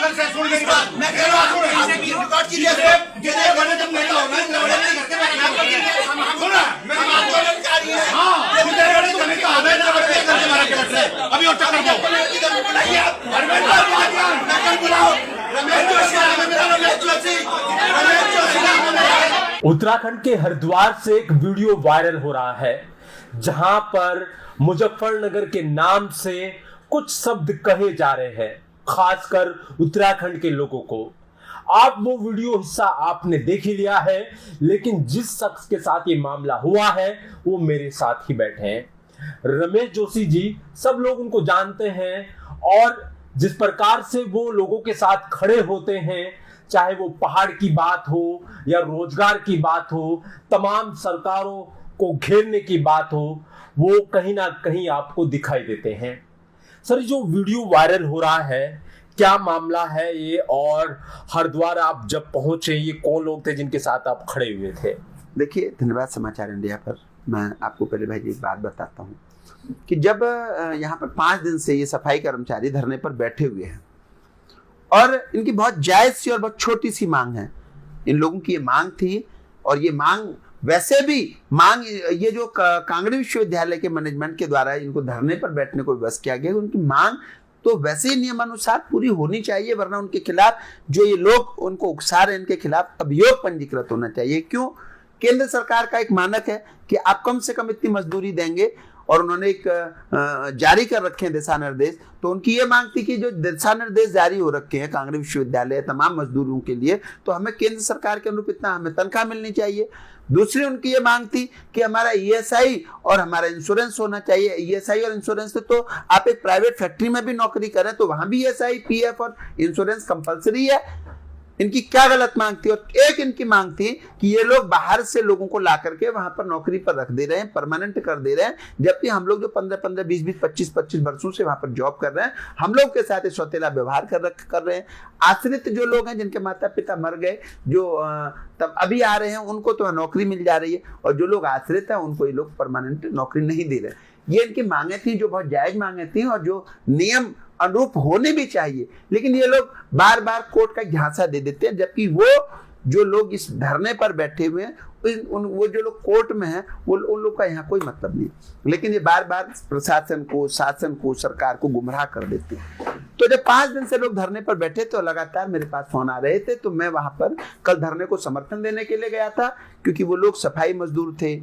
कल से सुन मेरी बात, मैं कह रहा हूं रिकॉर्ड कीजिए। जितने बड़े जब नेता हो ना इतने बड़े नहीं करते। सुना मेरी बात को अधिकारी है। हां जितने बड़े तो नेता हो ना इतने बड़े नहीं करते मारा के बैठ रहे। अभी और टक्कर दो बुलाइए आप धर्मेंद्र नकल बुलाओ। रमेश जोशी नाम है मेरा, रमेश जोशी नाम है मेरा। उत्तराखंड के हरिद्वार से एक वीडियो वायरल हो रहा है जहां पर मुजफ्फरनगर के नाम से कुछ शब्द कहे जा रहे हैं, खासकर उत्तराखंड के लोगों को। आप वो वीडियो हिस्सा आपने देख ही लिया है, लेकिन जिस शख्स के साथ ये मामला हुआ है वो मेरे साथ ही बैठे हैं। रमेश जोशी जी, सब लोग उनको जानते हैं और जिस प्रकार से वो लोगों के साथ खड़े होते हैं, चाहे वो पहाड़ की बात हो या रोजगार की बात हो, तमाम सरकारों को घेरने की बात हो, वो कहीं ना कहीं आपको दिखाई देते हैं। सर, जो वीडियो वायरल हो रहा है, क्या मामला है ये? और हरिद्वार आप जब पहुंचे, ये कौन लोग थे जिनके साथ आप खड़े हुए थे? देखिए, धन्यवाद समाचार इंडिया पर। मैं आपको पहले भाई जी एक बात बताता हूँ कि जब यहाँ पर 5 दिन से ये सफाई कर्मचारी धरने पर बैठे हुए हैं और इनकी बहुत जायज सी और बहुत छोटी सी मांग है। इन लोगों की ये मांग थी और ये मांग वैसे भी मांग ये जो कांगड़ी विश्वविद्यालय के मैनेजमेंट के द्वारा इनको धरने पर बैठने को विवश किया गया, उनकी मांग तो वैसे ही नियमानुसार पूरी होनी चाहिए, वरना उनके खिलाफ जो ये लोग उनको उकसा रहे हैं, इनके खिलाफ अभियोग पंजीकृत होना चाहिए। क्यों? केंद्र सरकार का एक मानक है कि आप कम से कम इतनी मजदूरी देंगे और उन्होंने एक जारी कर रखे हैं दिशा निर्देश। तो उनकी ये मांग थी कि जो दिशा निर्देश जारी हो रखे हैं कांगड़ी विश्वविद्यालय तमाम मजदूरों के लिए, तो हमें केंद्र सरकार के अनुरूप इतना हमें तनख्वाह मिलनी चाहिए। दूसरी उनकी ये मांग थी कि हमारा ईएसआई और हमारा इंश्योरेंस होना चाहिए। ईएसआई और इंश्योरेंस से तो आप एक प्राइवेट फैक्ट्री में भी नौकरी करें तो वहां भी ईएसआई, पीएफ और इंश्योरेंस कंपलसरी है। इनकी क्या गलत मांग थी? और एक इनकी मांग थी कि ये लोग बाहर से लोगों को ला करके वहां पर नौकरी पर रख दे रहे हैं, परमानेंट कर दे रहे हैं, जबकि हम लोग जो 15-15, 20-20, 25-25 वर्षों से वहां पर जॉब कर रहे हैं, हम लोग के साथ सौतेला व्यवहार कर रहे हैं। आश्रित जो लोग हैं, जिनके माता पिता मर गए, जो तब अभी आ रहे हैं, उनको तो नौकरी मिल जा रही है, और जो लोग आश्रित हैं उनको ये लोग परमानेंट नौकरी नहीं दे रहे। ये इनकी मांगे थी जो बहुत जायज मांगे थी और जो नियम अनुरूप होने भी चाहिए, लेकिन ये लोग बार बार कोर्ट का झांसा दे देते हैं, जबकि वो जो लोग इस धरने पर बैठे हुए हैं, वो जो लोग कोर्ट में हैं, वो उन लोग का यहाँ कोई मतलब नहीं। लेकिन ये बार बार प्रशासन को, शासन को, सरकार को गुमराह कर देते हैं। तो जब 5 दिन से लोग धरने पर बैठे तो लगातार मेरे पास फोन आ रहे थे, तो मैं वहां पर कल धरने को समर्थन देने के लिए गया था, क्योंकि वो लोग सफाई मजदूर थे,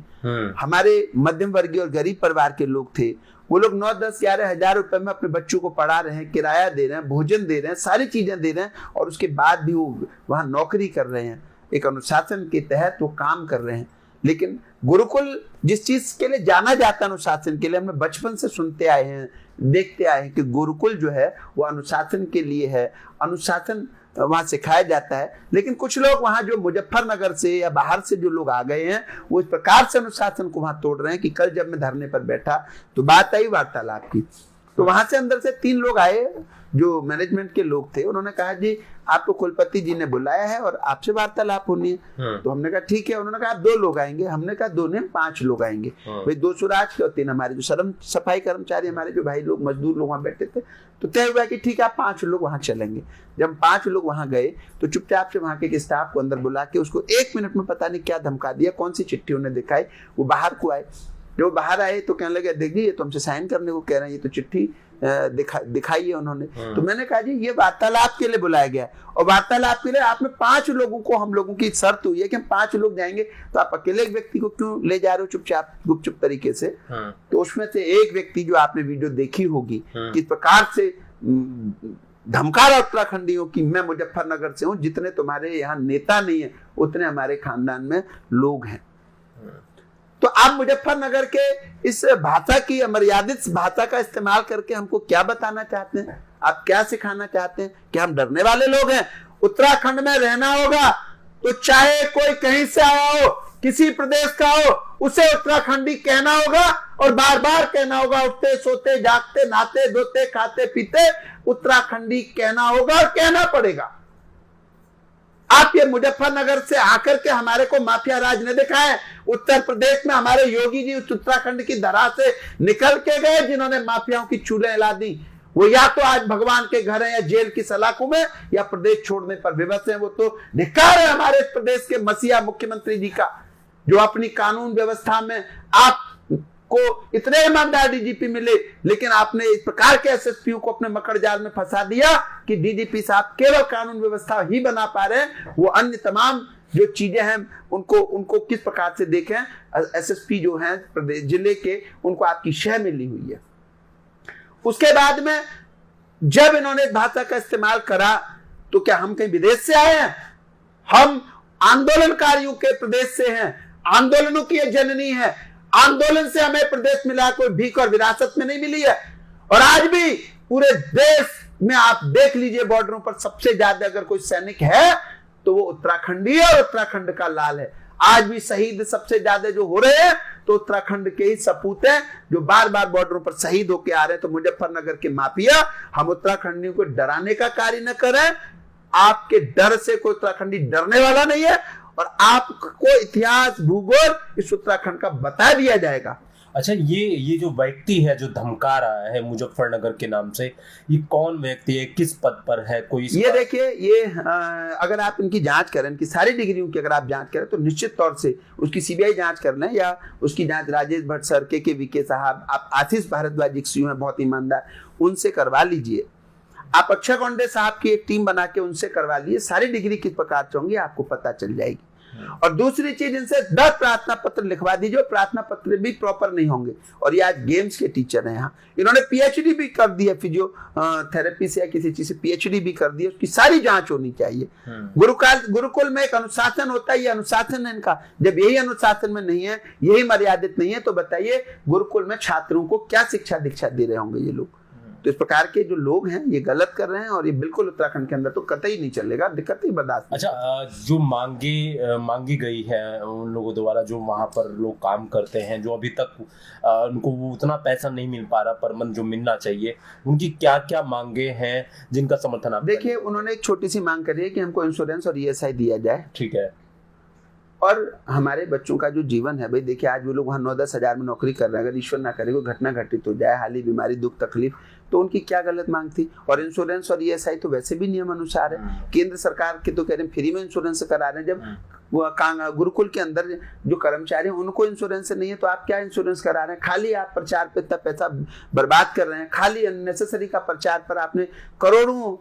हमारे मध्यम वर्गीय और गरीब परिवार के लोग थे। वो लोग 9, 10, 11 हजार रुपए में अपने बच्चों को पढ़ा रहे हैं, किराया दे रहे हैं, भोजन दे रहे हैं, सारी चीजें दे रहे हैं, और उसके बाद भी वो वहां नौकरी कर रहे हैं, एक अनुशासन के तहत वो काम कर रहे हैं। लेकिन गुरुकुल जिस चीज के लिए जाना जाता है, अनुशासन के लिए, हमने बचपन से सुनते आए हैं, देखते आए हैं कि गुरुकुल जो है वो अनुशासन के लिए है, अनुशासन वहां सिखाया जाता है। लेकिन कुछ लोग वहां जो मुजफ्फरनगर से या बाहर से जो लोग आ गए हैं, वो इस प्रकार से अनुशासन को वहां तोड़ रहे हैं कि कल जब मैं धरने पर बैठा तो बात आई वार्तालाप की, तो वहां से अंदर से 3 लोग आए जो मैनेजमेंट के लोग थे। उन्होंने कहा जी आपको कुलपति जी ने बुलाया है और आपसे वार्तालाप होनी है। तो हमने कहा ठीक है। उन्होंने कहा 2 लोग आएंगे। हमने कहा 2 नहीं 5 लोग आएंगे। भाई 2 सुराज के और 3 हमारे जो सफाई कर्मचारी, हमारे जो भाई लोग, मजदूर लोग वहां बैठे थे। तो तय हुआ कि ठीक है, आप 5 लोग वहां चलेंगे। जब 5 लोग वहां गए तो चुपचाप से वहां के स्टाफ को अंदर बुला के उसको 1 मिनट में पता नहीं क्या धमका दिया, कौन सी चिट्ठी उन्हें दिखाई। वो बाहर को आए। जो बाहर आए तो कहने लगे देखिए ये तो हमसे साइन करने को कह रहे हैं, ये तो चिट्ठी दिखाई है उन्होंने। तो मैंने कहा जी ये वार्तालाप के लिए बुलाया गया, और वार्तालाप के लिए आपने 5 लोगों को, हम लोगों की शर्त हुई है कि हम 5 लोग जाएंगे, तो आप अकेले एक व्यक्ति को क्यों ले जा रहे हो चुपचाप गुपचुप तरीके से? तो उसमें से एक व्यक्ति जो आपने वीडियो देखी होगी किस प्रकार से धमका रहा उत्तराखंडियों की मैं मुजफ्फरनगर से हूं, जितने तुम्हारे यहाँ नेता नहीं है उतने हमारे खानदान में लोग हैं। तो आप मुजफ्फरनगर के इस भाषा की, अमर्यादित भाषा का इस्तेमाल करके हमको क्या बताना चाहते हैं? आप क्या सिखाना चाहते हैं? कि हम डरने वाले लोग हैं? उत्तराखंड में रहना होगा तो चाहे कोई कहीं से आया हो, किसी प्रदेश का हो, उसे उत्तराखंडी कहना होगा और बार बार कहना होगा। उठते, सोते, जागते, नहाते, धोते, खाते, पीते उत्तराखंडी कहना होगा और कहना पड़ेगा। आप ये मुजफ्फरनगर से आकर के हमारे को माफिया राज ने दिखाए। उत्तर प्रदेश में हमारे योगी जी उत्तराखंड की धरा से निकल के गए, जिन्होंने माफियाओं की चूल्हे हिला दी। वो या तो आज भगवान के घर है या जेल की सलाखों में या प्रदेश छोड़ने पर विवश है। वो तो धिक्कार है हमारे प्रदेश के मसीहा मुख्यमंत्री जी का, जो अपनी कानून व्यवस्था में आपको इतने ईमानदार डीजीपी मिले, लेकिन आपने इस प्रकार के एसएसपी को अपने मकड़ जाल में फंसा दिया कि डीजीपी साहब केवल कानून व्यवस्था ही बना पा रहे हैं, वो अन्य तमाम जो चीजें हैं उनको किस प्रकार से देखें। एसएसपी जो हैं प्रदेश जिले के, उनको आपकी शह मिली हुई है। उसके बाद में जब इन्होंने इस भाषा का इस्तेमाल करा तो क्या हम कहीं विदेश से आए हैं? हम आंदोलनकारियों के प्रदेश से हैं, आंदोलनों की ये जननी है। आंदोलन से हमें प्रदेश मिला, कोई भीख और विरासत में नहीं मिली है। और आज भी पूरे देश में आप देख लीजिए, बॉर्डरों पर सबसे ज्यादा अगर कोई सैनिक है तो वो उत्तराखंडी है और उत्तराखंड का लाल है। आज भी शहीद सबसे ज्यादा जो हो रहे हैं तो उत्तराखंड के ही सपूत हैं, जो बार बार बॉर्डरों पर शहीद होके आ रहे हैं। तो मुजफ्फरनगर के माफिया, हम उत्तराखंडियों को डराने का कार्य न करें। आपके डर से कोई उत्तराखंडी डरने वाला नहीं है, और आपको इतिहास भूगोल इस उत्तराखंड का बता दिया जाएगा। अच्छा, ये जो व्यक्ति है जो धमका रहा है मुजफ्फरनगर के नाम से, ये कौन व्यक्ति है, किस पद पर है? कोई ये देखिए, ये अगर आप इनकी जांच करें, इनकी सारी डिग्रियों की अगर आप जांच करें तो निश्चित तौर से उसकी सीबीआई जांच कर लें, या उसकी जांच राजेश भट्ट सर, के वीके साहब, आप आशीष भारद्वाज सीयू हैं बहुत ईमानदार, उनसे करवा लीजिए। आप अक्षय कोंडे साहब की एक टीम बना के उनसे करवा लीजिए। सारी डिग्री किस प्रकार से होंगी आपको पता चल जाएगी। और दूसरी चीज, इनसे 10 प्रार्थना पत्र लिखवा दीजिए। प्रार्थना पत्र भी प्रॉपर नहीं होंगे। और ये आज गेम्स के टीचर हैं यहाँ, इन्होंने पीएचडी भी कर दी है, फिजियोथेरेपी से या किसी चीज से पीएचडी भी कर दी है। उसकी सारी जांच होनी चाहिए। गुरुकुल में एक अनुशासन होता है, ये अनुशासन है इनका। जब यही अनुशासन में नहीं है, यही मर्यादित नहीं है, तो बताइए गुरुकुल में छात्रों को क्या शिक्षा दीक्षा दे रहे होंगे ये लोग। तो इस प्रकार के जो लोग हैं ये गलत कर रहे हैं, और ये बिल्कुल उत्तराखंड के अंदर तो कतई नहीं चलेगा, दिक्कत ही बर्दाश्त। अच्छा, जो मांगी गई है उन लोगों द्वारा, जो वहां पर लोग काम करते हैं, जो अभी तक उनको वो उतना पैसा नहीं मिल पा रहा पर मंथ जो मिलना चाहिए, उनकी क्या क्या मांगे हैं जिनका समर्थन आप? देखिए, उन्होंने एक छोटी सी मांग करी है कि हमको इंश्योरेंस और ईएसआई दिया जाए। ठीक है। और हमारे बच्चों का जो जीवन है भाई, देखिए आज वो लोग वहाँ 9-10 हजार में नौकरी कर रहे हैं। अगर ईश्वर ना करे कोई घटना घटित हो जाए, हाली बीमारी, दुख तकलीफ, तो उनकी क्या गलत मांग थी? और इंश्योरेंस और ईएसआई तो वैसे भी नियम अनुसार है। केंद्र सरकार के तो कह रहे हैं फ्री में इंश्योरेंस करा रहे हैं, जब वो गुरुकुल के अंदर जो कर्मचारी हैं उनको इंश्योरेंस नहीं है, तो आप क्या इंश्योरेंस करा रहे हैं? खाली आप प्रचार पे इतना पैसा बर्बाद कर रहे हैं, खाली अननेसेसरी का प्रचार पर आपने करोड़ों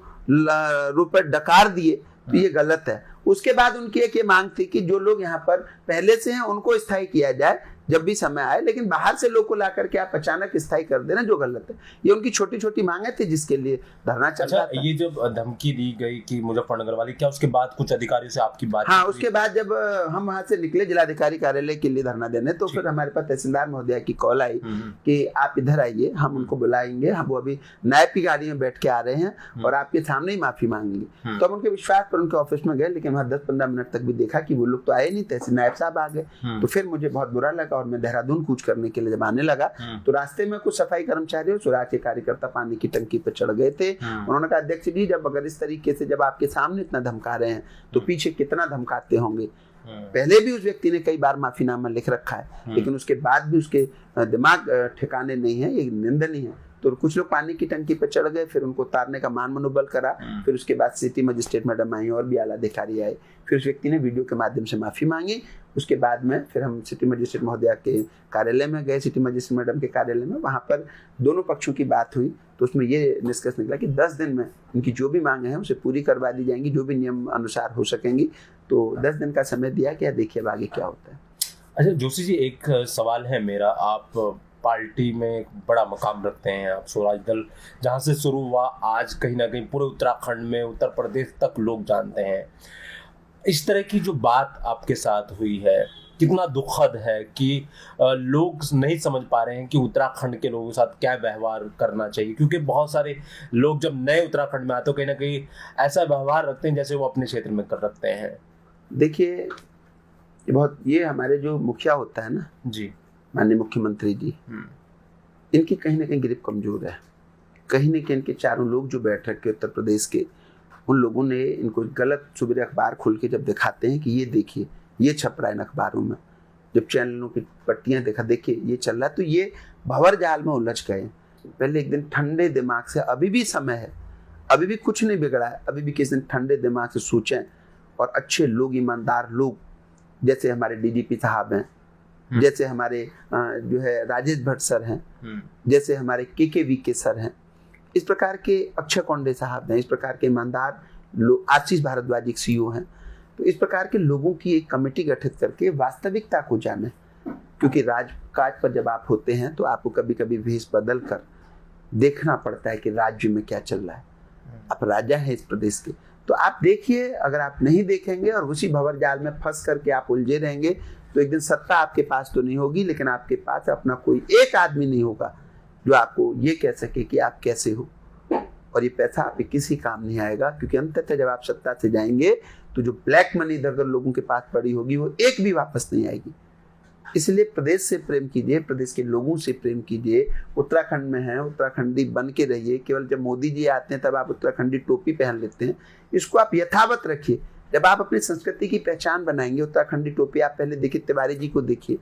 रुपए डकार दिए, तो ये गलत है। उसके बाद उनकी एक ये मांग थी कि जो लोग यहाँ पर पहले से हैं उनको स्थायी किया जाए जब भी समय आए, लेकिन बाहर से लोग को ला करके आप अचानक स्थायी कर देना, जो गलत है। ये उनकी छोटी छोटी मांगे थी जिसके लिए धरना चल रहा था। ये जब धमकी दी गई कि मुजफ्फरनगर वाली, क्या उसके बाद कुछ अधिकारियों से आपकी बात? हाँ, उसके बाद जब हम वहां से निकले जिलाधिकारी कार्यालय के लिए धरना देने, तो फिर हमारे पास तहसीलदार महोदया की कॉल आई कि आप इधर आइए, हम उनको बुलाएंगे, हम वो अभी नायब की गाड़ी में बैठ के आ रहे हैं और आपके सामने ही माफी मांगेंगे। तो हम उनके विश्वास पर उनके ऑफिस में गए, लेकिन वहाँ 10-15 मिनट तक भी देखा कि वो लोग तो आए नहीं, तहसील नायब साहब आ गए। तो फिर मुझे बहुत बुरा लगा, और मैं देहरादून कूच करने के लिए जब आने लगा तो रास्ते में कुछ सफाई कर्मचारी और स्वराज के कार्यकर्ता पानी की टंकी पर चढ़ गए थे। उन्होंने कहा, अध्यक्ष जी, जब अगर इस तरीके से जब आपके सामने इतना धमका रहे हैं तो पीछे कितना धमकाते होंगे। पहले भी उस व्यक्ति ने कई बार माफीनामा लिख रखा है, लेकिन उसके बाद भी उसके दिमाग ठिकाने नहीं है, ये निंदनीय है। तो कुछ लोग पानी की टंकी पर चढ़ गए, फिर उनको उतारने का मान मनोबल करा। फिर उसके बाद सिटी मजिस्ट्रेट मैडम आई और भी आला अधिकारी आए, फिर उस व्यक्ति ने वीडियो के माध्यम से माफी मांगी। उसके बाद में फिर हम सिटी मजिस्ट्रेट महोदया के कार्यालय में गए, सिटी मजिस्ट्रेट मैडम के कार्यालय में, वहाँ पर दोनों पक्षों की बात हुई। तो उसमें ये निष्कर्ष निकला कि 10 दिन में इनकी जो भी मांगे हैं उसे पूरी करवा दी जाएंगी, जो भी नियम अनुसार हो सकेंगी। तो 10 दिन का समय दिया कि देखिए अब आगे क्या होता है। अच्छा जोशी जी, एक सवाल है मेरा, आप पार्टी में एक बड़ा मकाम रखते हैं, आप स्वराज दल जहाँ से शुरू हुआ आज कहीं ना कहीं पूरे उत्तराखंड में, उत्तर प्रदेश तक लोग जानते हैं। इस तरह की जो बात आपके साथ हुई है, कितना दुखद है कि लोग नहीं समझ पा रहे हैं कि उत्तराखंड के लोगों के साथ क्या व्यवहार करना चाहिए, क्योंकि बहुत सारे लोग जब नए उत्तराखंड में आते हैं कहीं ना कहीं ऐसा व्यवहार रखते हैं जैसे वो अपने क्षेत्र में कर रखते हैं। देखिए, ये हमारे जो मुखिया होता है ना जी, माननीय मुख्यमंत्री जी, इनकी कहीं ना कहीं ग्रिप कमजोर है। कहीं ना कहीं इनके चारों लोग जो बैठ रखे उत्तर प्रदेश के, उन लोगों ने इनको गलत सुबह अखबार खोल के जब दिखाते हैं कि ये देखिए ये छप रहा है इन अखबारों में, जब चैनलों की पट्टियां देखिए ये चल रहा है, तो ये भंवर जाल में उलझ गए। पहले एक दिन ठंडे दिमाग से, अभी भी समय है, अभी भी कुछ नहीं बिगड़ा है, अभी भी किसी दिन ठंडे दिमाग से सोचें और अच्छे लोग, ईमानदार लोग, जैसे हमारे डीजीपी साहब हैं, जैसे हमारे जो है राजेश भट्ट सर हैं, जैसे हमारे के सर हैं, इस प्रकार के अक्षय कोंडे साहब हैं, इस प्रकार के ईमानदार लोग, आशीष भारद्वाज एक सीईओ हैं। तो इस प्रकार के लोगों की एक कमेटी गठित करके वास्तविकता को जाने, क्योंकि राजकाज पर जब आप होते हैं तो आपको कभी कभी भेष बदल कर देखना पड़ता है कि राज्य में क्या चल रहा है। आप राजा हैं इस प्रदेश के, तो आप देखिए। अगर आप नहीं देखेंगे और उसी भंवर जाल में फंस करके आप उलझे रहेंगे तो एक दिन सत्ता आपके पास तो नहीं होगी, लेकिन आपके पास अपना कोई एक आदमी नहीं होगा जो आपको ये कह सके कि आप कैसे हो, और ये पैसा आपके किसी काम नहीं आएगा। क्योंकि अंततः जब आप सत्ता से जाएंगे तो जो ब्लैक मनी इधर उधर लोगों के पास पड़ी होगी वो एक भी वापस नहीं आएगी। इसलिए प्रदेश से प्रेम कीजिए, प्रदेश के लोगों से प्रेम कीजिए। उत्तराखंड में हैं, उत्तराखंडी बन के रहिए। केवल जब मोदी जी आते हैं तब आप उत्तराखंडी टोपी पहन लेते हैं, इसको आप यथावत रखिए। जब आप अपनी संस्कृति की पहचान बनाएंगे, उत्तराखंडी टोपी आप पहले देखिए, तिवारी जी को देखिए,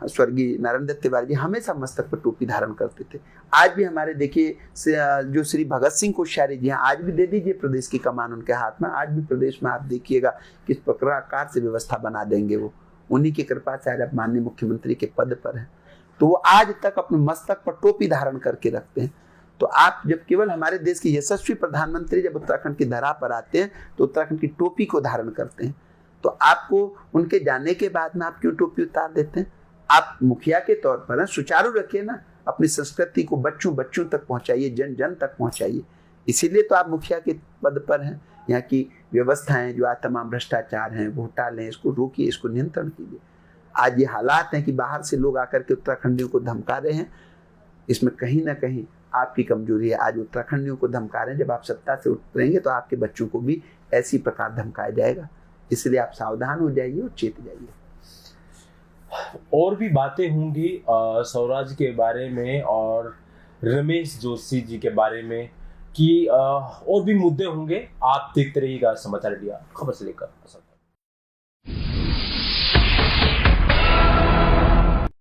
स्वर्गीय नारायण दत्त तिवारी जी हमेशा मस्तक पर टोपी धारण करते थे। आज भी हमारे देखिए जो श्री भगत सिंह कोश्यारी जी हैं, आज भी दे दीजिए प्रदेश की कमान उनके हाथ में, आज भी प्रदेश में आप देखिएगा किस प्रकार से व्यवस्था बना देंगे वो। उन्हीं की कृपा से आज आप माननीय मुख्यमंत्री के पद पर हैं, तो वो आज तक अपने मस्तक पर टोपी धारण करके रखते हैं। तो आप जब केवल हमारे देश के यशस्वी प्रधानमंत्री जब उत्तराखंड की धरा पर आते हैं तो उत्तराखंड की टोपी को धारण करते हैं। तो आपको उनके जाने के बाद में आप क्यों टोपी उतार देते हैं? आप मुखिया के तौर पर सुचारू रखिए ना, अपनी संस्कृति को बच्चों तक पहुंचाइए, जन जन तक पहुंचाइए। इसीलिए तो आप मुखिया के पद पर हैं। यहाँ की व्यवस्थाएं जो आज तमाम भ्रष्टाचार हैं, घोटाले हैं, इसको रोकिए, इसको नियंत्रण कीजिए। आज ये हालात हैं कि बाहर से लोग आकर के उत्तराखंडियों को धमका रहे हैं, इसमें कहीं ना कहीं आपकी कमजोरी है। आज उत्तराखंडियों को धमका रहे हैं, जब आप सत्ता से उतरेंगे तो आपके बच्चों को भी ऐसी प्रकार धमकाया जाएगा। इसलिए आप सावधान हो जाइए और चेत जाइए। और भी बातें होंगी स्वराज के बारे में और रमेश जोशी जी के बारे में, कि और भी मुद्दे होंगे। आप देखते रहिएगा समाचार इंडिया, खबर से लेकर।